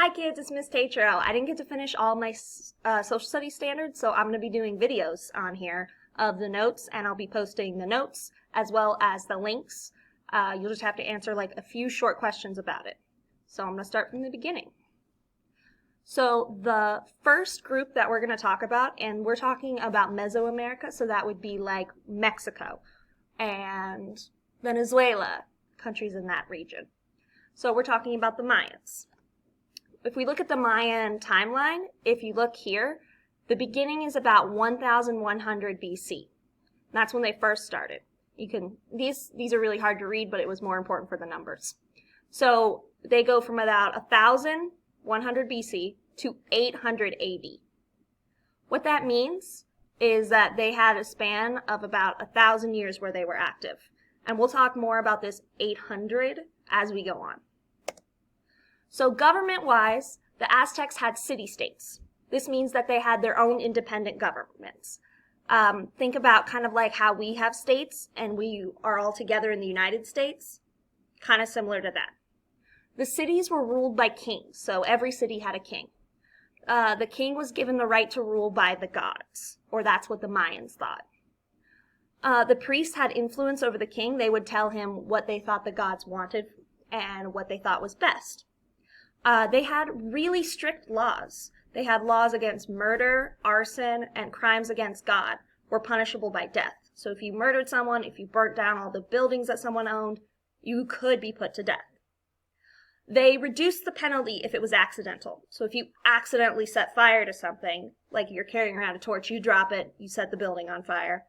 Hi kids, it's Miss Tatro. I didn't get to finish all my social studies standards, so I'm going to be doing videos on here of the notes, and I'll be posting the notes as well as the links. You'll just have to answer like a few short questions about it. So I'm going to start from the beginning. So the first group that we're going to talk about, and we're talking about Mesoamerica, so that would be like Mexico and Venezuela, countries in that region. So we're talking about the Mayans. If we look at the Mayan timeline, if you look here, the beginning is about 1100 BC. That's when they first started. These are really hard to read, but it was more important for the numbers. So they go from about 1100 BC to 800 AD. What that means is that they had a span of about 1,000 years where they were active. And we'll talk more about this 800 as we go on. So government-wise, the Aztecs had city-states. This means that they had their own independent governments. Think about kind of like how we have states and we are all together in the United States, kind of similar to that. The cities were ruled by kings, so every city had a king. The king was given the right to rule by the gods, or that's what the Mayans thought. The priests had influence over the king. They would tell him what they thought the gods wanted and what they thought was best. They had really strict laws. They had laws against murder, arson, and crimes against God were punishable by death. So if you murdered someone, if you burnt down all the buildings that someone owned, you could be put to death. They reduced the penalty if it was accidental. So if you accidentally set fire to something, like you're carrying around a torch, you drop it, you set the building on fire,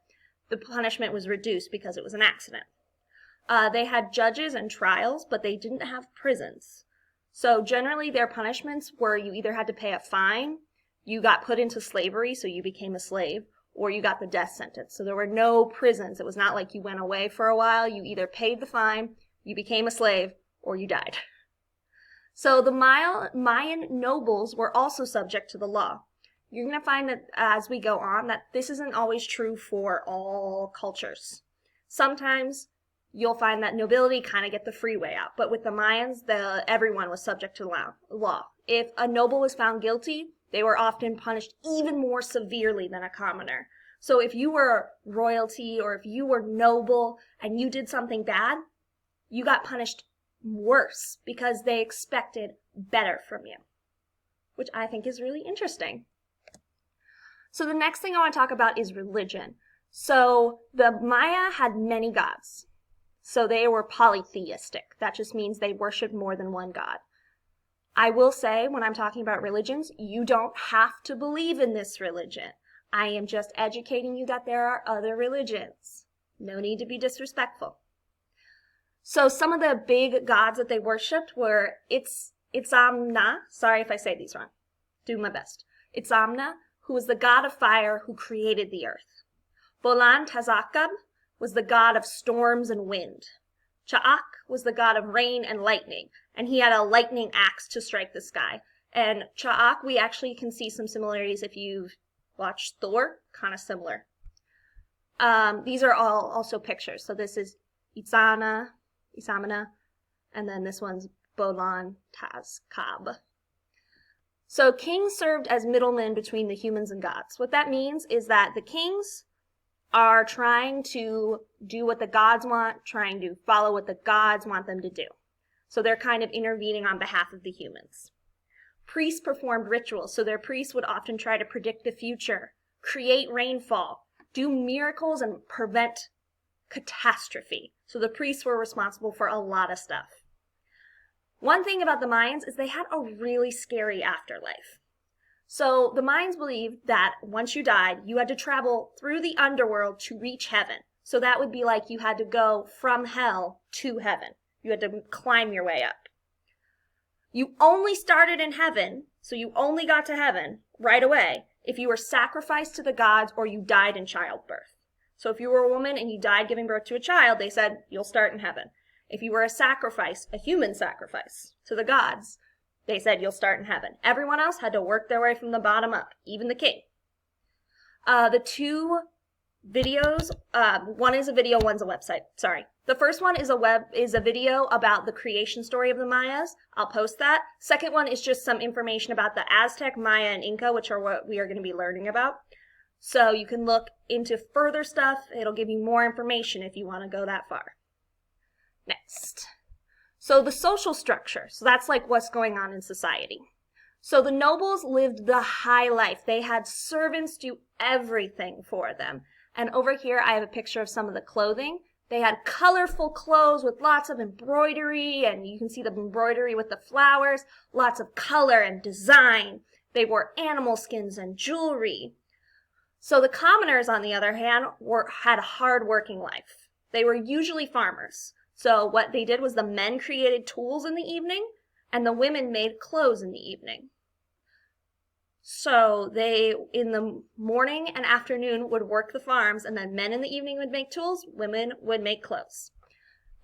the punishment was reduced because it was an accident. They had judges and trials, but they didn't have prisons. So generally their punishments were you either had to pay a fine, you got put into slavery, so you became a slave, or you got the death sentence. So there were no prisons. It was not like you went away for a while. You either paid the fine, you became a slave, or you died. So the Mayan nobles were also subject to the law. You're going to find that as we go on that this isn't always true for all cultures. Sometimes you'll find that nobility kind of get the free way out. But with the Mayans, everyone was subject to law. If a noble was found guilty, they were often punished even more severely than a commoner. So if you were royalty or if you were noble and you did something bad, you got punished worse because they expected better from you, which I think is really interesting. So the next thing I want to talk about is religion. So the Maya had many gods. So they were polytheistic. That just means they worshiped more than one god. I will say, when I'm talking about religions, you don't have to believe in this religion. I am just educating you that there are other religions. No need to be disrespectful. So some of the big gods that they worshipped were Itzamna. Sorry if I say these wrong. Do my best. Itzamna, who was the god of fire who created the earth. Bolan Tazakab was the god of storms and wind. Cha'ak was the god of rain and lightning, and he had a lightning axe to strike the sky. And Cha'ak, we actually can see some similarities if you've watched Thor, kind of similar. These are all also pictures. So this is Itzamna, and then this one's Bolan Tazkab. So kings served as middlemen between the humans and gods. What that means is that the kings are trying to do what the gods want, trying to follow what the gods want them to do. So they're kind of intervening on behalf of the humans. Priests performed rituals, so their priests would often try to predict the future, create rainfall, do miracles, and prevent catastrophe. So the priests were responsible for a lot of stuff. One thing about the Mayans is they had a really scary afterlife. So the Mayans believed that once you died, you had to travel through the underworld to reach heaven. So that would be like you had to go from hell to heaven. You had to climb your way up. You only started in heaven, so you only got to heaven right away if you were sacrificed to the gods or you died in childbirth. So if you were a woman and you died giving birth to a child, they said, you'll start in heaven. If you were a sacrifice, a human sacrifice to the gods, they said you'll start in heaven. Everyone else had to work their way from the bottom up, even the king. The two videos. One is a video, one's a website. Sorry. The first one is a video about the creation story of the Mayas. I'll post that. Second one is just some information about the Aztec, Maya, and Inca, which are what we are going to be learning about. So you can look into further stuff. It'll give you more information if you want to go that far. Next. So the social structure. So that's like what's going on in society. So the nobles lived the high life. They had servants do everything for them. And over here, I have a picture of some of the clothing. They had colorful clothes with lots of embroidery, and you can see the embroidery with the flowers, lots of color and design. They wore animal skins and jewelry. So the commoners, on the other hand, had a hard working life. They were usually farmers. So what they did was the men created tools in the evening, and the women made clothes in the evening. So they, in the morning and afternoon, would work the farms, and then men in the evening would make tools, women would make clothes.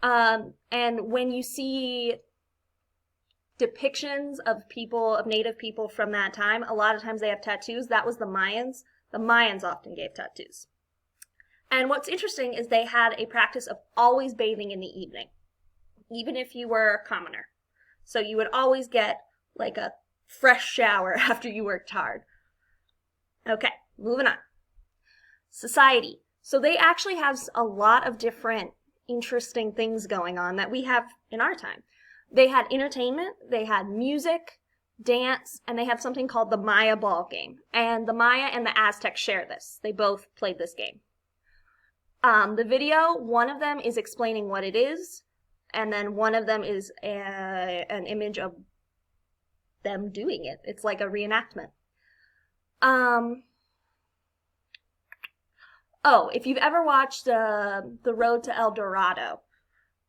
And when you see depictions of people, of native people from that time, a lot of times they have tattoos. That was the Mayans. The Mayans often gave tattoos. And what's interesting is they had a practice of always bathing in the evening, even if you were a commoner. So you would always get like a fresh shower after you worked hard. Okay, moving on. Society. So they actually have a lot of different interesting things going on that we have in our time. They had entertainment, they had music, dance, and they have something called the Maya ball game. And the Maya and the Aztecs share this. They both played this game. The video, one of them is explaining what it is, and then one of them is an image of them doing it. It's like a reenactment. If you've ever watched The Road to El Dorado,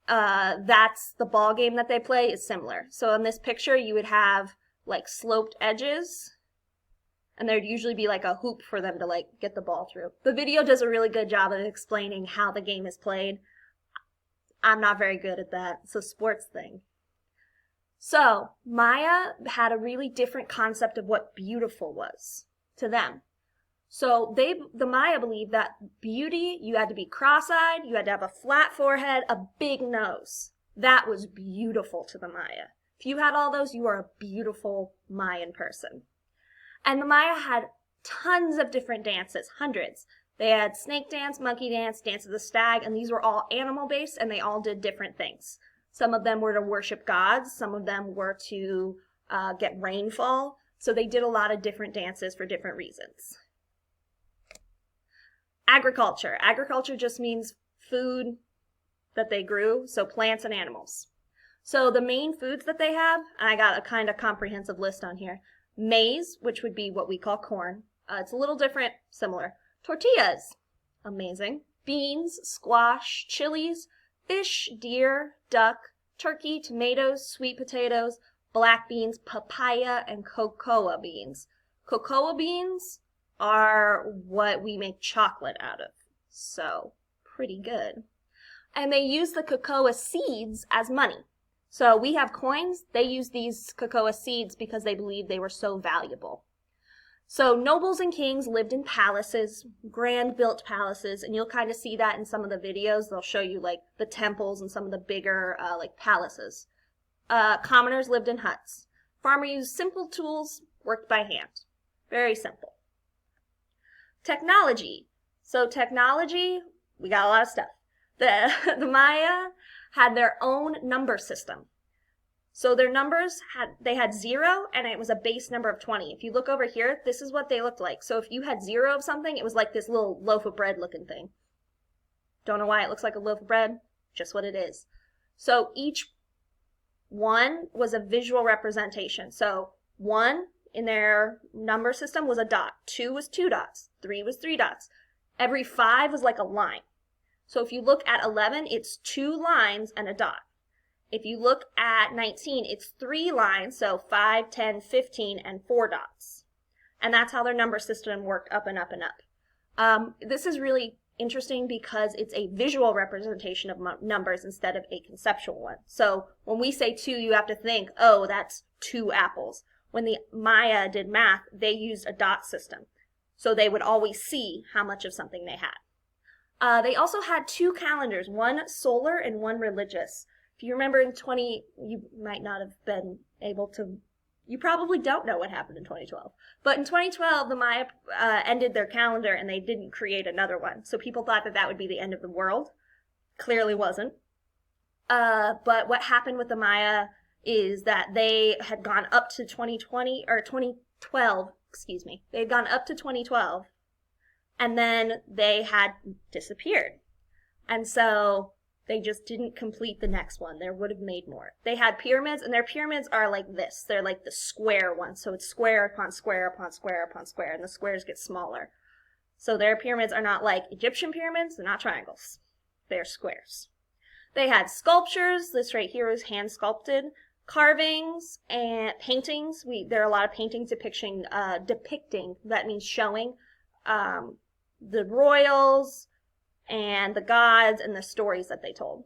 that's the ball game that they play is similar. So in this picture, you would have like sloped edges, and there'd usually be like a hoop for them to like get the ball through. The video does a really good job of explaining how the game is played. I'm not very good at that. It's a sports thing. So Maya had a really different concept of what beautiful was to them. So the Maya believed that beauty, you had to be cross-eyed, you had to have a flat forehead, a big nose. That was beautiful to the Maya. If you had all those, you were a beautiful Mayan person. And the Maya had tons of different dances, hundreds. They had snake dance, monkey dance, dance of the stag, and these were all animal-based, and they all did different things. Some of them were to worship gods. Some of them were to get rainfall. So they did a lot of different dances for different reasons. Agriculture. Agriculture just means food that they grew, so plants and animals. So the main foods that they have, I got a kind of comprehensive list on here. Maize, which would be what we call corn. It's a little different, similar. Tortillas, amazing. Beans, squash, chilies, fish, deer, duck, turkey, tomatoes, sweet potatoes, black beans, papaya, and cocoa beans. Cocoa beans are what we make chocolate out of. So, pretty good. And they use the cocoa seeds as money. So we have coins. They use these cocoa seeds because they believed they were so valuable. So nobles and kings lived in palaces, grand built palaces, and you'll kind of see that in some of the videos. They'll show you like the temples and some of the bigger like palaces. Commoners lived in huts. Farmer used simple tools, worked by hand. Very simple. Technology. So technology, we got a lot of stuff. The Maya had their own number system. So their numbers they had 0 and it was a base number of 20. If you look over here, this is what they looked like. So if you had 0 of something, it was like this little loaf of bread looking thing. Don't know why it looks like a loaf of bread, just what it is. So each one was a visual representation. So 1 in their number system was a dot, 2 was 2 dots, 3 was 3 dots. Every 5 was like a line. So if you look at 11, it's 2 lines and a dot. If you look at 19, it's 3 lines, so 5, 10, 15, and 4 dots. And that's how their number system worked up and up and up. This is really interesting because it's a visual representation of numbers instead of a conceptual one. So when we say 2, you have to think, oh, that's 2 apples. When the Maya did math, they used a dot system. So they would always see how much of something they had. They also had two calendars, one solar and one religious. If you remember you might not have been able to, you probably don't know what happened in 2012. But in 2012, the Maya ended their calendar and they didn't create another one. So people thought that that would be the end of the world. Clearly wasn't. But what happened with the Maya is that they had gone up to 2020 or 2012, excuse me. They had gone up to 2012 and then they had disappeared. And so they just didn't complete the next one. They would have made more. They had pyramids, and their pyramids are like this. They're like the square ones. So it's square upon square upon square upon square, and the squares get smaller. So their pyramids are not like Egyptian pyramids. They're not triangles. They're squares. They had sculptures. This right here is hand sculpted. Carvings and paintings. There are a lot of paintings depicting, that means showing, the royals and the gods and the stories that they told.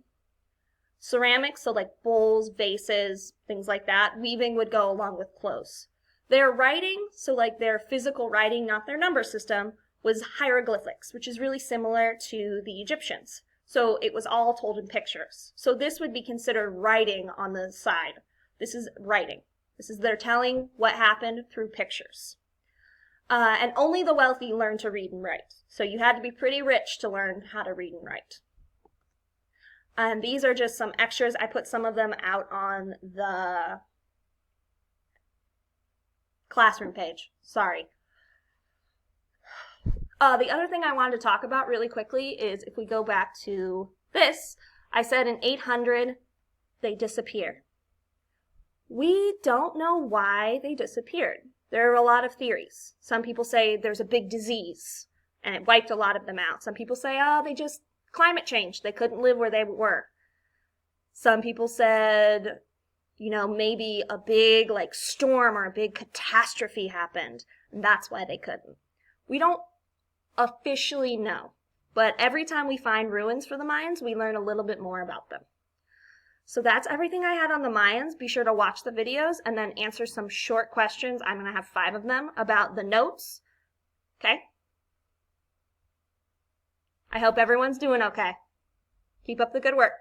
Ceramics, so like bowls, vases, things like that. Weaving would go along with clothes. Their writing, so like their physical writing, not their number system, was hieroglyphics, which is really similar to the Egyptians. So it was all told in pictures. So this would be considered writing on the side. This is writing. This is they're telling what happened through pictures. And only the wealthy learned to read and write. So you had to be pretty rich to learn how to read and write. And these are just some extras. I put some of them out on the classroom page. Sorry. The other thing I wanted to talk about really quickly is if we go back to this, I said in 800 they disappeared. We don't know why they disappeared. There are a lot of theories. Some people say there's a big disease and it wiped a lot of them out. Some people say, oh, they just climate change. They couldn't live where they were. Some people said, maybe a big storm or a big catastrophe happened and that's why they couldn't. We don't officially know, but every time we find ruins for the Mayans, we learn a little bit more about them. So that's everything I had on the Mayans. Be sure to watch the videos and then answer some short questions. I'm going to have 5 of them about the notes. Okay? I hope everyone's doing okay. Keep up the good work.